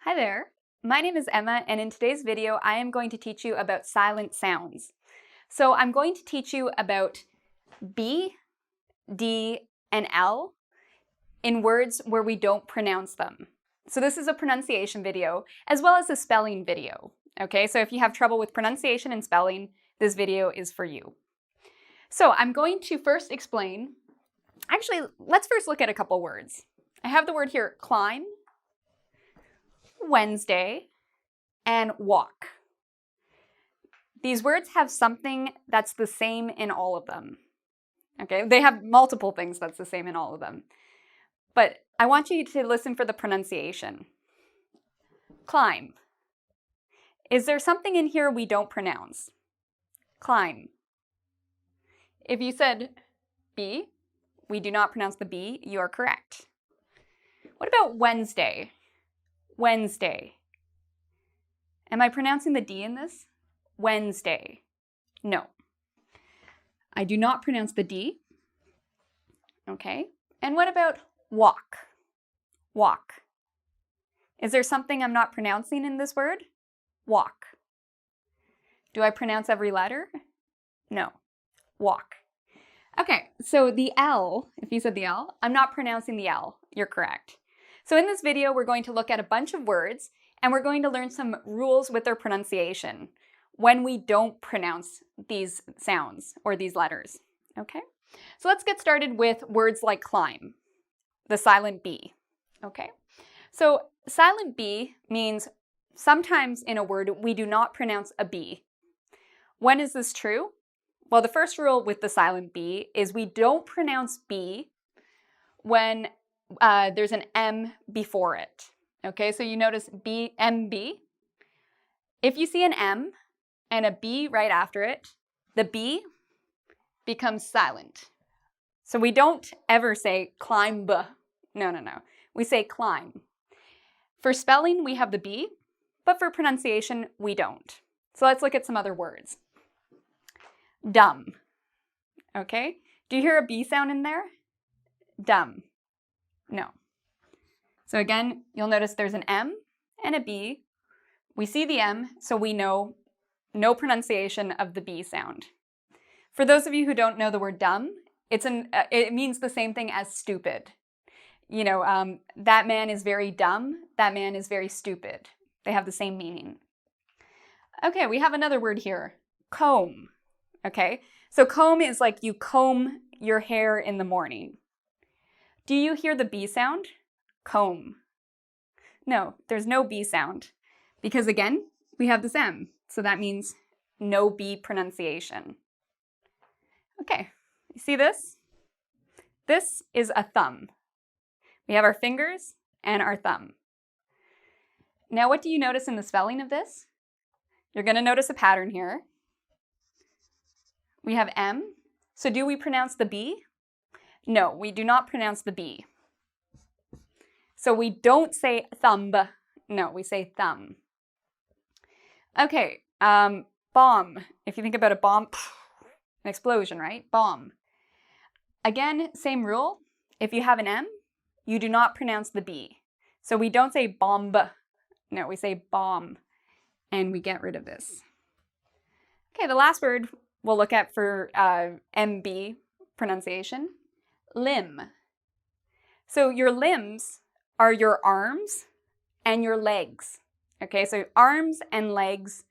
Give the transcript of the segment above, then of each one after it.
Hi there, my name is Emma, and in today's video I am going to teach you about silent sounds. So I'm going to teach you about B, D, and L in words where we don't pronounce them. So this is a pronunciation video as well as a spelling video. Okay, so if you have trouble with pronunciation and spelling, this video is for you. So I'm going to first explain, actually let's first look at a couple words. I have the word here, climb, Wednesday, and walk. These words have something that's the same in all of them. Okay, they have multiple things that's the same in all of them. But I want you to listen for the pronunciation. Climb. Is there something in here we don't pronounce? Climb. If you said B, we do not pronounce the B, you are correct. What about Wednesday? Wednesday. Am I pronouncing the D in this? Wednesday. No. I do not pronounce the D. Okay. And what about walk? Walk. Is there something I'm not pronouncing in this word? Walk. Do I pronounce every letter? No. Walk. Okay, so the L, if you said the L, I'm not pronouncing the L. You're correct. So in this video, we're going to look at a bunch of words and we're going to learn some rules with their pronunciation when we don't pronounce these sounds or these letters, okay? So let's get started with words like climb, the silent B, okay? So silent B means sometimes in a word we do not pronounce a B. When is this true? Well, the first rule with the silent B is we don't pronounce B when there's an M before it. Okay, so you notice B, MB. If you see an M and a B right after it, the B becomes silent. So we don't ever say climb. No. We say climb. For spelling, we have the B, but for pronunciation, we don't. So let's look at some other words. Dumb. Okay, do you hear a B sound in there? Dumb. No. So again, you'll notice there's an M and a B. We see the M, so we know no pronunciation of the B sound. For those of you who don't know the word dumb, it means the same thing as stupid. You know, that man is very dumb, that man is very stupid. They have the same meaning. Okay, we have another word here, comb. Okay, so comb is like you comb your hair in the morning. Do you hear the B sound? Comb. No, there's no B sound because again, we have this M. So that means no B pronunciation. Okay, you see this? This is a thumb. We have our fingers and our thumb. Now, what do you notice in the spelling of this? You're going to notice a pattern here. We have M. So do we pronounce the B? No, we do not pronounce the B. So we don't say thumb. No, we say thumb. Okay, bomb. If you think about a bomb, an explosion, right? Bomb. Again, same rule. If you have an M, you do not pronounce the B. So we don't say bomb. No, we say bomb. And we get rid of this. Okay, the last word we'll look at for MB pronunciation, limb. So your limbs are your arms and your legs. Okay, so arms and legs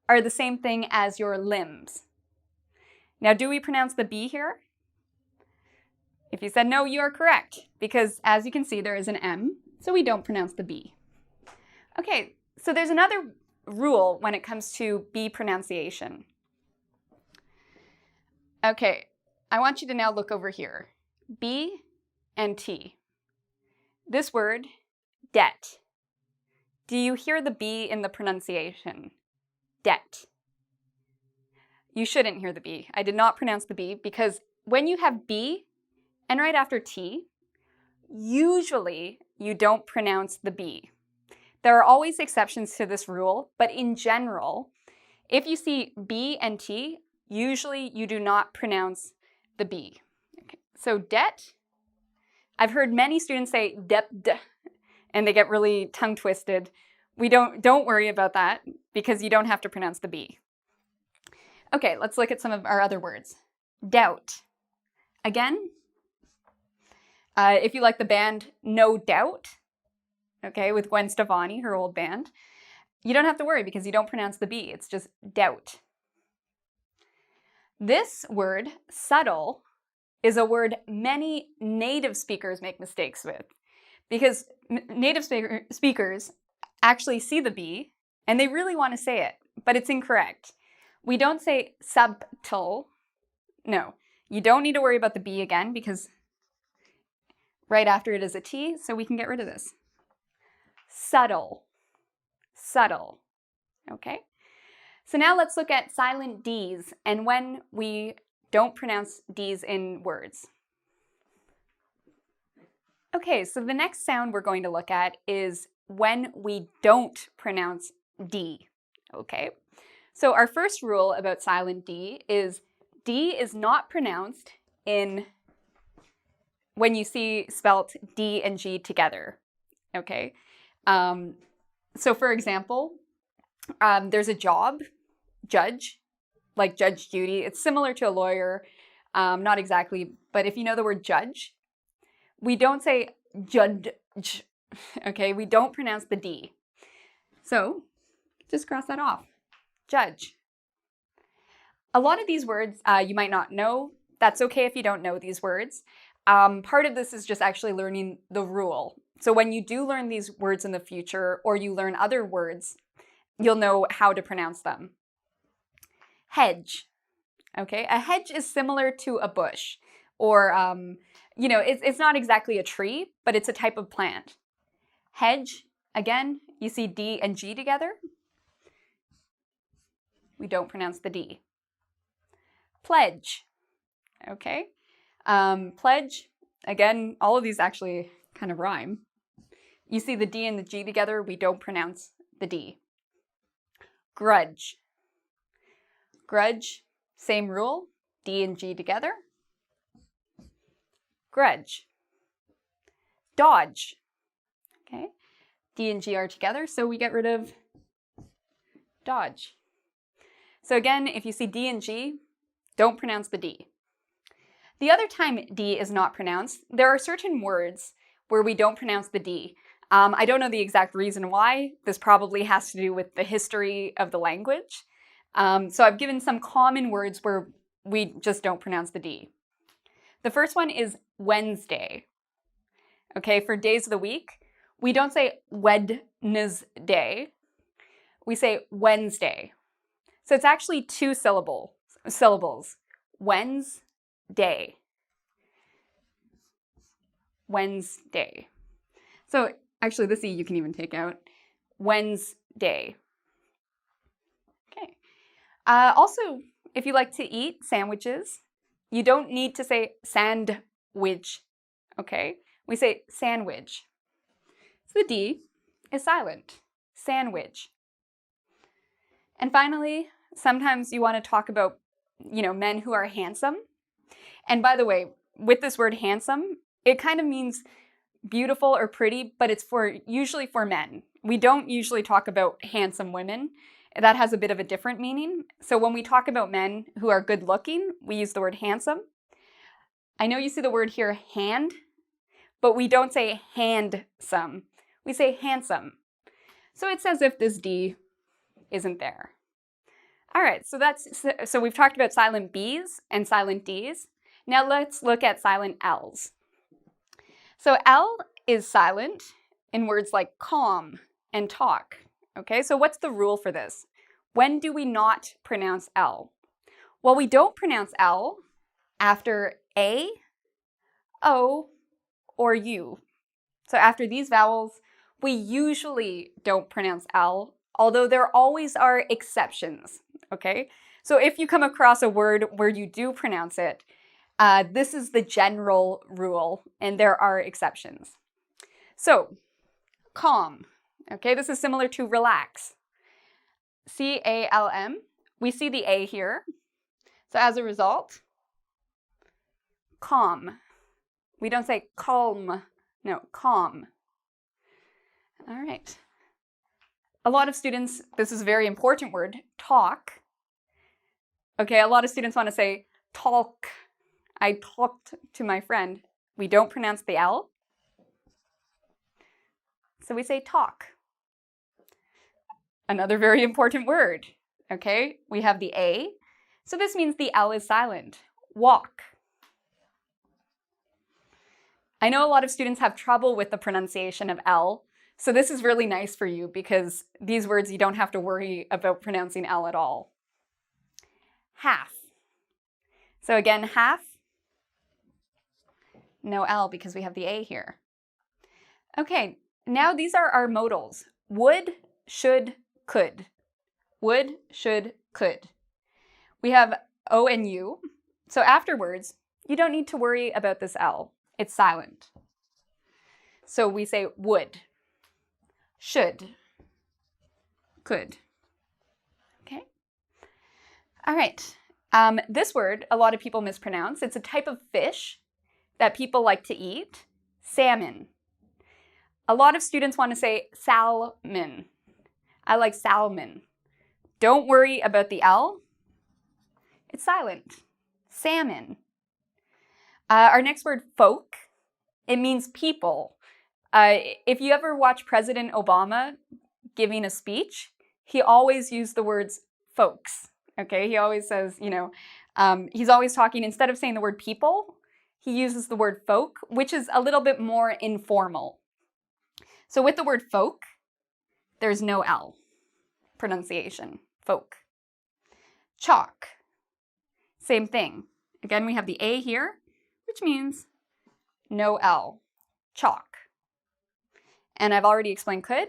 are the same thing as your limbs. Now, do we pronounce the B here? If you said no, you are correct, because as you can see, there is an M, so we don't pronounce the B. Okay, so there's another rule when it comes to B pronunciation. Okay, I want you to now look over here. B and T. This word, debt. Do you hear the B in the pronunciation? Debt. You shouldn't hear the B. I did not pronounce the B because when you have B and right after T, usually you don't pronounce the B. There are always exceptions to this rule, but in general, if you see B and T, usually you do not pronounce the B. Okay. So debt, I've heard many students say debt, and they get really tongue twisted We don't worry about that because you don't have to pronounce the B. Okay, let's look at some of our other words. Doubt. Again, if you like the band No Doubt, okay, with Gwen Stefani, her old band, you don't have to worry because you don't pronounce the B. It's just doubt. This word, subtle, is a word many native speakers make mistakes with because native speakers actually see the B and they really want to say it, but it's incorrect. We don't say subtle. No, you don't need to worry about the B again because right after it is a T, so we can get rid of this. Subtle. Subtle. Okay? So now let's look at silent Ds and when we don't pronounce Ds in words. Okay, so the next sound we're going to look at is when we don't pronounce D. Okay? So our first rule about silent D is not pronounced in when you see spelt D and G together. Okay? So for example, there's a job, judge, like Judge Judy. It's similar to a lawyer, not exactly, but if you know the word judge, we don't say judge, okay? We don't pronounce the D. So just cross that off. Judge. A lot of these words you might not know. That's okay if you don't know these words. Part of this is just actually learning the rule. So when you do learn these words in the future or you learn other words, you'll know how to pronounce them. Hedge. Okay, a hedge is similar to a bush or, you know, it's not exactly a tree, but it's a type of plant. Hedge, again, you see D and G together. We don't pronounce the D. Pledge. Okay, pledge, again, all of these actually kind of rhyme. You see the D and the G together, we don't pronounce the D. Grudge. Grudge, same rule, D and G together. Grudge. Dodge. Okay, D and G are together, so we get rid of dodge. So again, if you see D and G, don't pronounce the D. The other time D is not pronounced, there are certain words where we don't pronounce the D. I don't know the exact reason why. This probably has to do with the history of the language. So I've given some common words where we just don't pronounce the D. The first one is Wednesday. Okay, for days of the week, we don't say Wednesday. We say Wednesday. So it's actually two syllables. Wednesday. Wednesday. So actually this E you can even take out. Wednesday. Okay. Also, if you like to eat sandwiches, you don't need to say sandwich, okay? We say sandwich. So the D is silent. Sandwich. And finally, sometimes you want to talk about, you know, men who are handsome. And by the way, with this word handsome, it kind of means beautiful or pretty, but it's usually for men. We don't usually talk about handsome women. That has a bit of a different meaning. So when we talk about men who are good looking, we use the word handsome. I know you see the word here, hand, but we don't say handsome. We say handsome. So it's as if this D isn't there. All right, so we've talked about silent B's and silent D's. Now let's look at silent L's. So L is silent in words like calm and talk. Okay, so what's the rule for this? When do we not pronounce L? Well, we don't pronounce L after A, O, or U. So after these vowels, we usually don't pronounce L, although there always are exceptions, okay? So if you come across a word where you do pronounce it, this is the general rule, and there are exceptions. So, calm, okay? This is similar to relax. C-A-L-M. We see the A here. So as a result, calm. We don't say calm. No, calm. All right. a lot of students, this is a very important word, talk. Okay, a lot of students want to say talk. I talked to my friend. We don't pronounce the L. So we say talk. Another very important word. Okay, we have the A. So this means the L is silent. Walk. I know a lot of students have trouble with the pronunciation of L, so this is really nice for you because these words you don't have to worry about pronouncing L at all. Half. So again, half, no L because we have the A here. Okay, now these are our modals. Would, should, could. Would, should, could. We have O and U. So afterwards, you don't need to worry about this L. It's silent. So we say would, should, could. Okay? All right. This word, a lot of people mispronounce. It's a type of fish that people like to eat. Salmon. A lot of students want to say salmon. I like salmon. Don't worry about the L. It's silent. Salmon. Our next word, folk. It means people. If you ever watch President Obama giving a speech, he always used the words folks. Okay, he always says, he's always talking, instead of saying the word people, he uses the word folk, which is a little bit more informal. So with the word folk, there's no L pronunciation, folk. Chalk, same thing. Again, we have the A here, which means no L, chalk. And I've already explained could.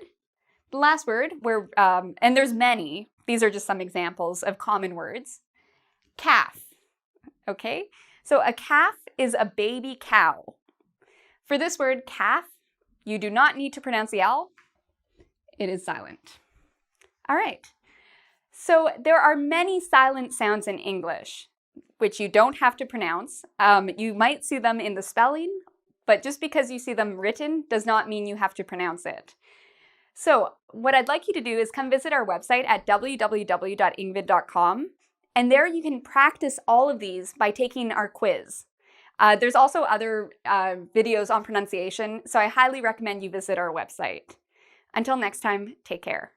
The last word, and there's many, these are just some examples of common words. Calf, okay? So a calf is a baby cow. For this word, calf, you do not need to pronounce the L. It is silent. All right. So there are many silent sounds in English, which you don't have to pronounce. You might see them in the spelling, but just because you see them written does not mean you have to pronounce it. So what I'd like you to do is come visit our website at www.engvid.com, and there you can practice all of these by taking our quiz. There's also other videos on pronunciation, so I highly recommend you visit our website. Until next time, take care.